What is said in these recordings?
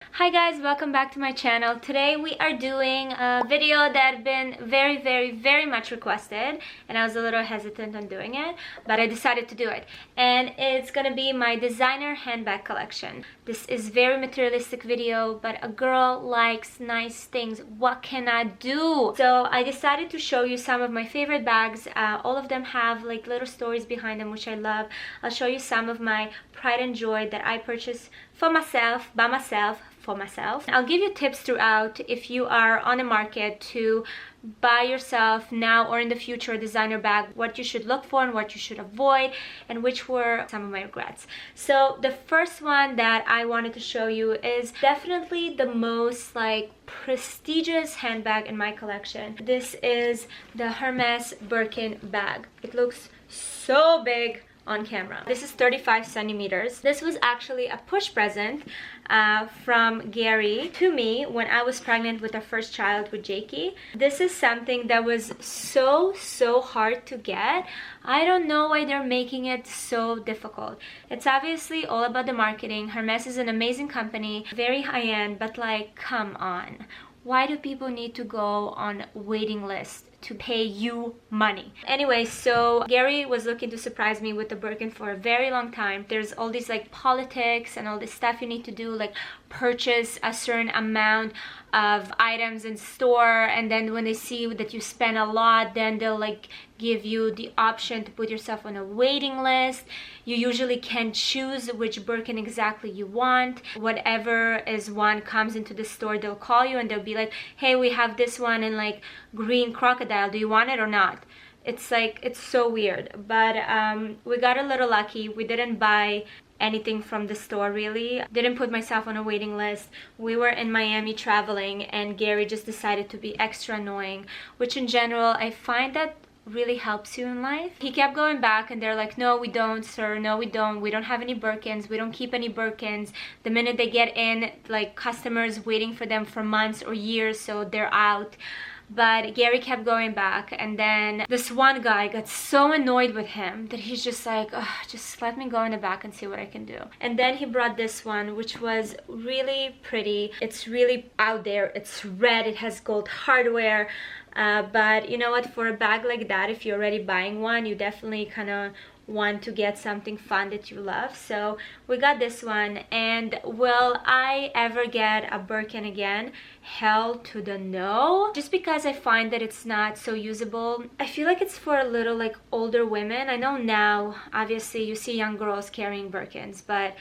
Hi guys, welcome back to my channel. Today we are doing a video that had been very much requested, and I was a little hesitant on doing it, but I decided to do it. And it's gonna be my designer handbag collection. This is very materialistic video, but a girl likes nice things. What can I do? So I decided to show you some of my favorite bags. All of them have like little stories behind them, which I love. I'll show you some of my pride and joy that I purchased for myself, by myself, for myself. I'll give you tips throughout if you are on the market to buy yourself now or in the future a designer bag, what you should look for and what you should avoid, and which were some of my regrets. So the first one that I wanted to show you is definitely the most like prestigious handbag in my collection. This is the Hermès Birkin bag. It looks so big on camera. This is 35 centimeters. This was actually a push present from Gary to me when I was pregnant with our first child with Jakey. This is something that was so hard to get. I don't know why they're making it so difficult. It's obviously all about the marketing. Hermès is an amazing company, very high-end, but like, come on. Why do people need to go on waiting lists to pay you money? Anyway, so Gary was looking to surprise me with the Birkin for a very long time. There's all these like politics and all this stuff you need to do, like purchase a certain amount of items in store, and then when they see that you spend a lot, then they'll like give you the option to put yourself on a waiting list. You usually can't choose which Birkin exactly you want. Whatever is one comes into the store, they'll call you and they'll be like, hey, we have this one in like green crocodile, do you want it or not? It's like, it's so weird, but we got a little lucky. We didn't buy anything from the store, really. Didn't put myself on a waiting list. We were in Miami traveling and Gary just decided to be extra annoying, which in general I find that really helps you in life. He kept going back and they're like, no we don't sir, no we don't have any Birkins, we don't keep any Birkins. The minute they get in, like customers waiting for them for months or years, so they're out. But Gary kept going back, and then this one guy got so annoyed with him that he's just like, just let me go in the back and see what I can do. And then he brought this one, which was really pretty. It's really out there. It's red. It has gold hardware. But you know what? For a bag like that, if you're already buying one, you definitely kind of want to get something fun that you love. So we got this one, and will I ever get a Birkin again? Hell to the no, just because I find that it's not so usable. I feel like it's for a little like older women. I know now obviously you see young girls carrying Birkins, but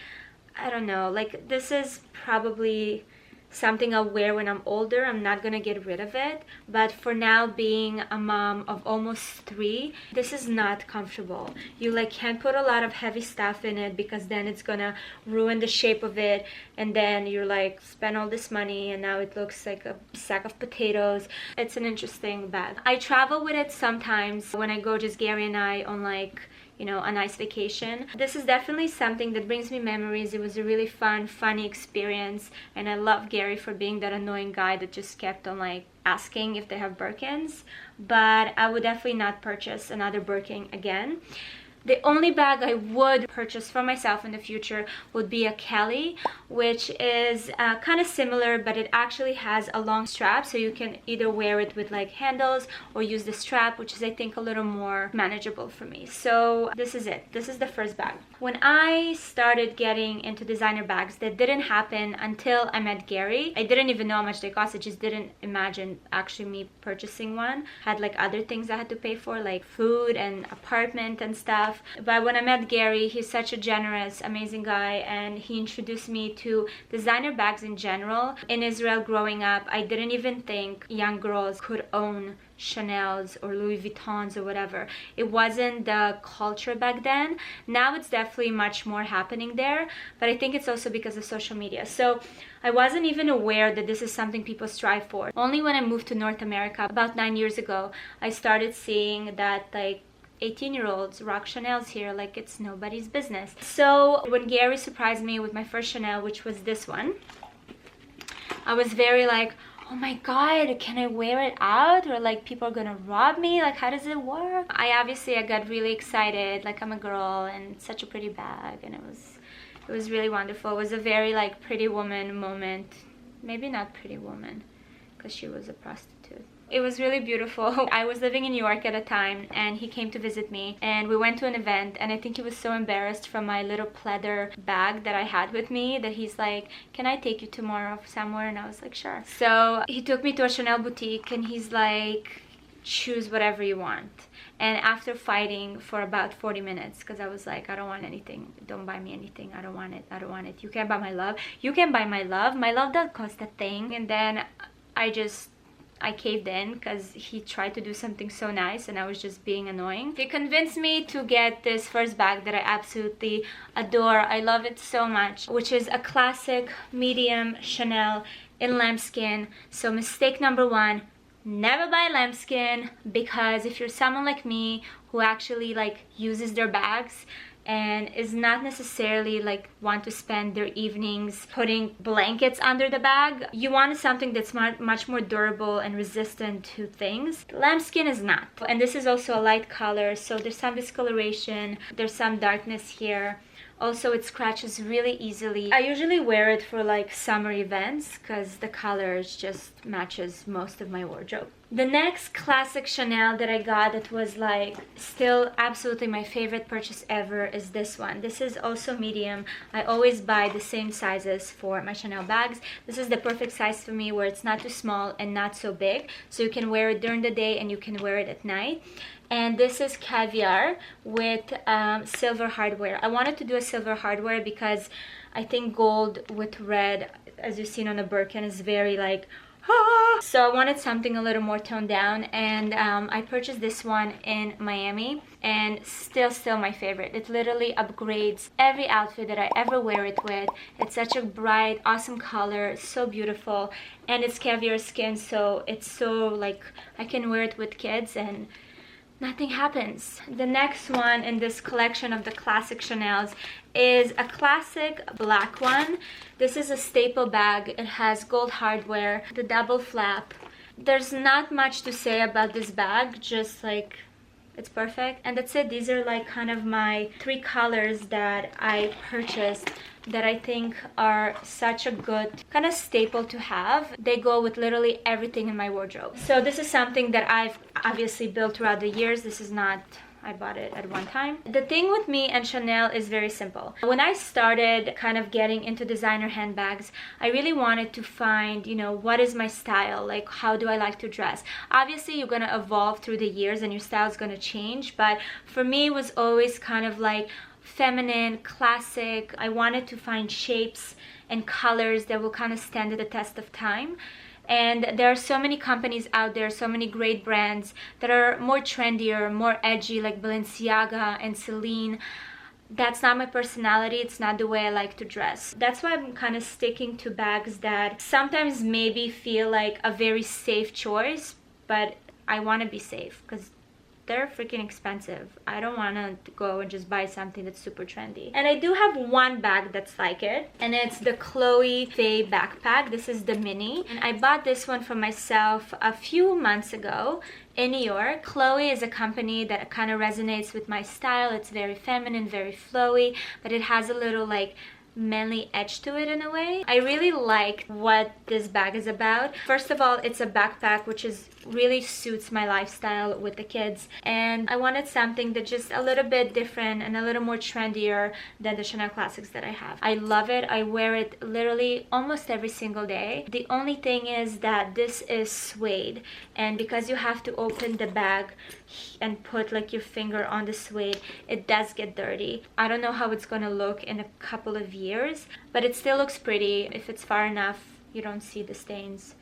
I don't know, like this is probably something I'll wear when I'm older. I'm not gonna get rid of it, but for now, being a mom of almost 3, this is not comfortable. You like can't put a lot of heavy stuff in it because then it's gonna ruin the shape of it, and then you're like spend all this money and now it looks like a sack of potatoes. It's an interesting bag. I travel with it sometimes when I go, just Gary and I, on like, you know, a nice vacation. This is definitely something that brings me memories. It was a really funny experience, and I love Gary for being that annoying guy that just kept on like asking if they have Birkins. But I would definitely not purchase another Birkin again. The only bag I would purchase for myself in the future would be a Kelly, which is kind of similar, but it actually has a long strap, so you can either wear it with like handles or use the strap, which is I think a little more manageable for me. So this is it. This is the first bag. When I started getting into designer bags, that didn't happen until I met Gary. I didn't even know how much they cost. I just didn't imagine actually me purchasing one. Had like other things I had to pay for, like food and apartment and stuff. But when I met Gary, he's such a generous, amazing guy, and he introduced me to designer bags in general. In Israel growing up, I didn't even think young girls could own Chanel's or Louis Vuittons or whatever. It wasn't the culture back then. Now it's definitely much more happening there, but I think it's also because of social media. So I wasn't even aware that this is something people strive for. Only when I moved to North America about 9 years ago, I started seeing that like 18-year-olds rock Chanel's here like it's nobody's business. So when Gary surprised me with my first Chanel, which was this one, I was very like, oh my god, can I wear it out, or like people are gonna rob me, like how does it work? I got really excited, like I'm a girl and such a pretty bag, and it It was really wonderful. It was a very like Pretty Woman moment. Maybe not Pretty Woman, because she was a prostitute. It was really beautiful. I was living in New York at the time, and he came to visit me, and we went to an event, and I think he was so embarrassed from my little pleather bag that I had with me that he's like, can I take you tomorrow somewhere? And I was like, sure. So he took me to a Chanel boutique, and he's like, choose whatever you want. And after fighting for about 40 minutes, because I was like, I don't want anything, don't buy me anything, I don't want it, I don't want it, you can't buy my love, you can buy my love doesn't cost a thing. And then I caved in because he tried to do something so nice and I was just being annoying. He convinced me to get this first bag that I absolutely adore. I love it so much, which is a classic medium Chanel in lambskin. So mistake number one, never buy lambskin, because if you're someone like me who actually like uses their bags and is not necessarily like want to spend their evenings putting blankets under the bag, you want something that's much more durable and resistant to things. Lambskin is not. And this is also a light color, so there's some discoloration, there's some darkness here. Also, it scratches really easily. I usually wear it for like summer events because the colors just matches most of my wardrobe. The next classic Chanel that I got that was like still absolutely my favorite purchase ever is this one. This is also medium. I always buy the same sizes for my Chanel bags. This is the perfect size for me, where it's not too small and not so big. So you can wear it during the day and you can wear it at night. And this is Caviar with silver hardware. I wanted to do a silver hardware because I think gold with red, as you've seen on the Birkin, is very like, ah! So I wanted something a little more toned down, and I purchased this one in Miami, and still my favorite. It literally upgrades every outfit that I ever wear it with. It's such a bright, awesome color, so beautiful, and it's caviar skin, so it's so like I can wear it with kids and nothing happens. The next one in this collection of the classic Chanels is a classic black one. This is a staple bag. It has gold hardware, the double flap. There's not much to say about this bag, just like it's perfect. And that's it. These are like kind of my three colors that I purchased that I think are such a good kind of staple to have. They go with literally everything in my wardrobe. So this is something that I've obviously built throughout the years. This is not, I bought it at one time. The thing with me and Chanel is very simple. When I started kind of getting into designer handbags, I really wanted to find, you know, what is my style? Like, how do I like to dress? Obviously, you're gonna evolve through the years and your style is gonna change, but for me, it was always kind of like feminine, classic. I wanted to find shapes and colors that will kind of stand the test of time. And there are so many companies out there, so many great brands that are more trendier, more edgy, like Balenciaga and Celine. That's not my personality. It's not the way I like to dress. That's why I'm kind of sticking to bags that sometimes maybe feel like a very safe choice, but I want to be safe because they're freaking expensive. I don't want to go and just buy something that's super trendy. And I do have one bag that's like it, and it's the Chloe Faye backpack. This is the mini, and I bought this one for myself a few months ago in New York. Chloe is a company that kind of resonates with my style. It's very feminine, very flowy, but it has a little like manly edge to it in a way. I really like what this bag is about. First of all, it's a backpack which is really suits my lifestyle with the kids, and I wanted something that just a little bit different and a little more trendier than the Chanel classics that I have. I love it. I wear it literally almost every single day. The only thing is that this is suede, and because you have to open the bag and put like your finger on the suede, it does get dirty. I don't know how it's gonna look in a couple of years, but it still looks pretty. If it's far enough, you don't see the stains,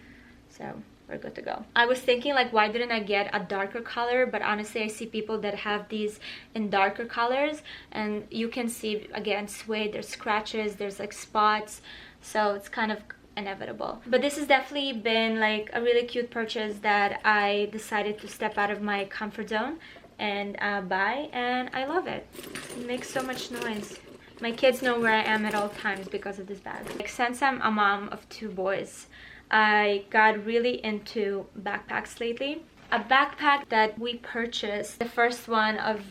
so we're good to go. I was thinking like, why didn't I get a darker color? But honestly, I see people that have these in darker colors, and you can see again suede, there's scratches, there's like spots, so it's kind of inevitable. But this has definitely been like a really cute purchase that I decided to step out of my comfort zone and buy, and I love it. It makes so much noise. My kids know where I am at all times because of this bag. Like, since I'm a mom of 2 boys, I got really into backpacks lately. A backpack that we purchased, the first one of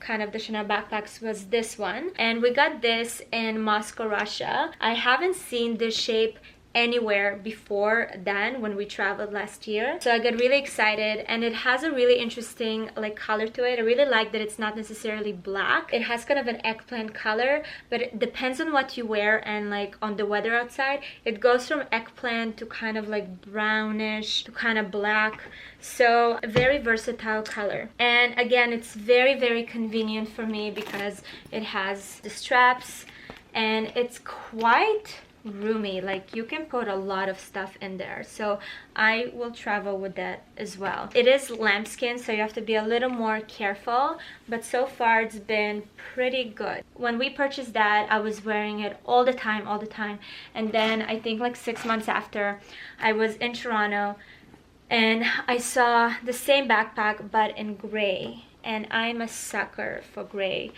kind of the Chanel backpacks was this one, and we got this in Moscow, Russia. I haven't seen this shape anywhere before then when we traveled last year, so I got really excited. And it has a really interesting like color to it. I really like that it's not necessarily black. It has kind of an eggplant color, but it depends on what you wear and like on the weather outside. It goes from eggplant to kind of like brownish to kind of black, so a very versatile color. And again, it's very, very convenient for me because it has the straps and it's quite roomy. Like you can put a lot of stuff in there, so I will travel with that as well. It is lambskin, so you have to be a little more careful, but so far it's been pretty good. When we purchased that, I was wearing it all the time, and then I think like 6 months after, I was in Toronto and I saw the same backpack but in gray, and I'm a sucker for gray,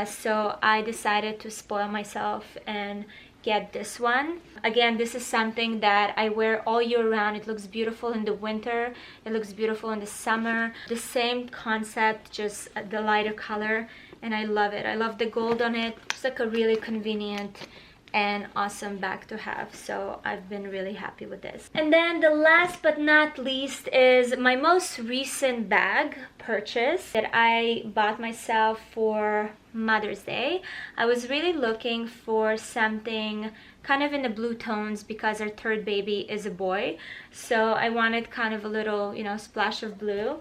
so I decided to spoil myself and get this one. Again, this is something that I wear all year round. It looks beautiful in the winter, it looks beautiful in the summer. The same concept, just the lighter color, and I love it. I love the gold on it. It's like a really convenient and awesome bag to have, so I've been really happy with this. And then the last but not least is my most recent bag purchase that I bought myself for Mother's Day. I was really looking for something kind of in the blue tones because our third baby is a boy, so I wanted kind of a little, you know, splash of blue.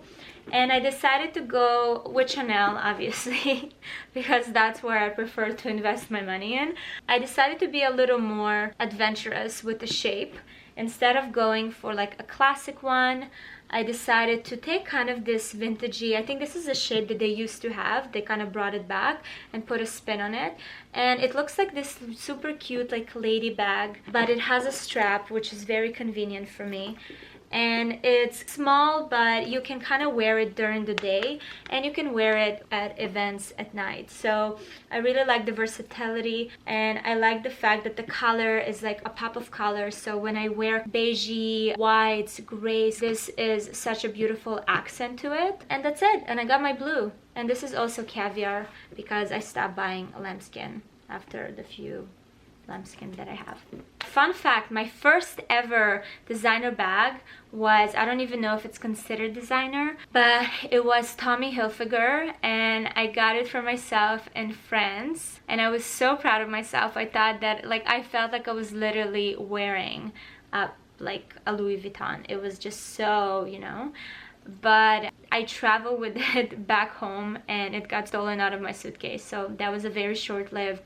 And I decided to go with Chanel, obviously, because that's where I prefer to invest my money in. I decided to be a little more adventurous with the shape. Instead of going for like a classic one, I decided to take kind of this vintagey, I think this is a shape that they used to have. They kind of brought it back and put a spin on it. And it looks like this super cute like lady bag, but it has a strap, which is very convenient for me. And it's small, but you can kind of wear it during the day and you can wear it at events at night. So I really like the versatility, and I like the fact that the color is like a pop of color. So when I wear beigey, whites, grays, this is such a beautiful accent to it. And that's it. And I got my blue. And this is also caviar because I stopped buying lambskin after the few lambskin that I have. Fun fact, my first ever designer bag was, I don't even know if it's considered designer, but it was Tommy Hilfiger, and I got it for myself in France, and I was so proud of myself. I thought that, like, I felt like I was literally wearing like a Louis Vuitton. It was just so, you know, but I traveled with it back home and it got stolen out of my suitcase, so that was a very short-lived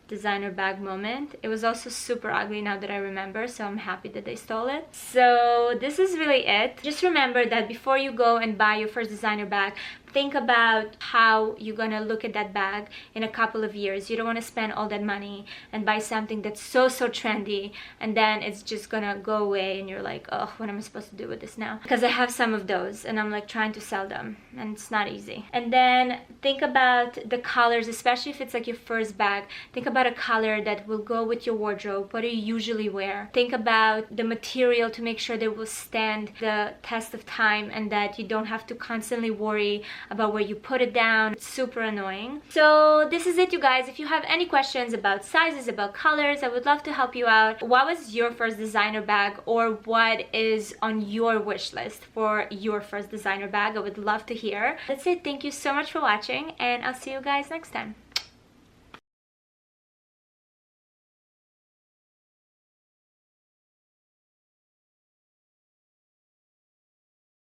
designer bag moment. It was also super ugly now that I remember, so I'm happy that they stole it. So this is really it. Just remember that before you go and buy your first designer bag, think about how you're gonna look at that bag in a couple of years. You don't want to spend all that money and buy something that's so trendy and then it's just gonna go away and you're like, oh, what am I supposed to do with this now? Because I have some of those and I'm like trying to sell them and it's not easy. And then think about the colors, especially if it's like your first bag. Think about a color that will go with your wardrobe. What do you usually wear? Think about the material to make sure they will stand the test of time and that you don't have to constantly worry about where you put it down. It's super annoying. So this is it, you guys. If you have any questions about sizes, about colors, I would love to help you out. What was your first designer bag, or what is on your wish list for your first designer bag? I would love to hear. That's it. Thank you so much for watching, and I'll see you guys next time.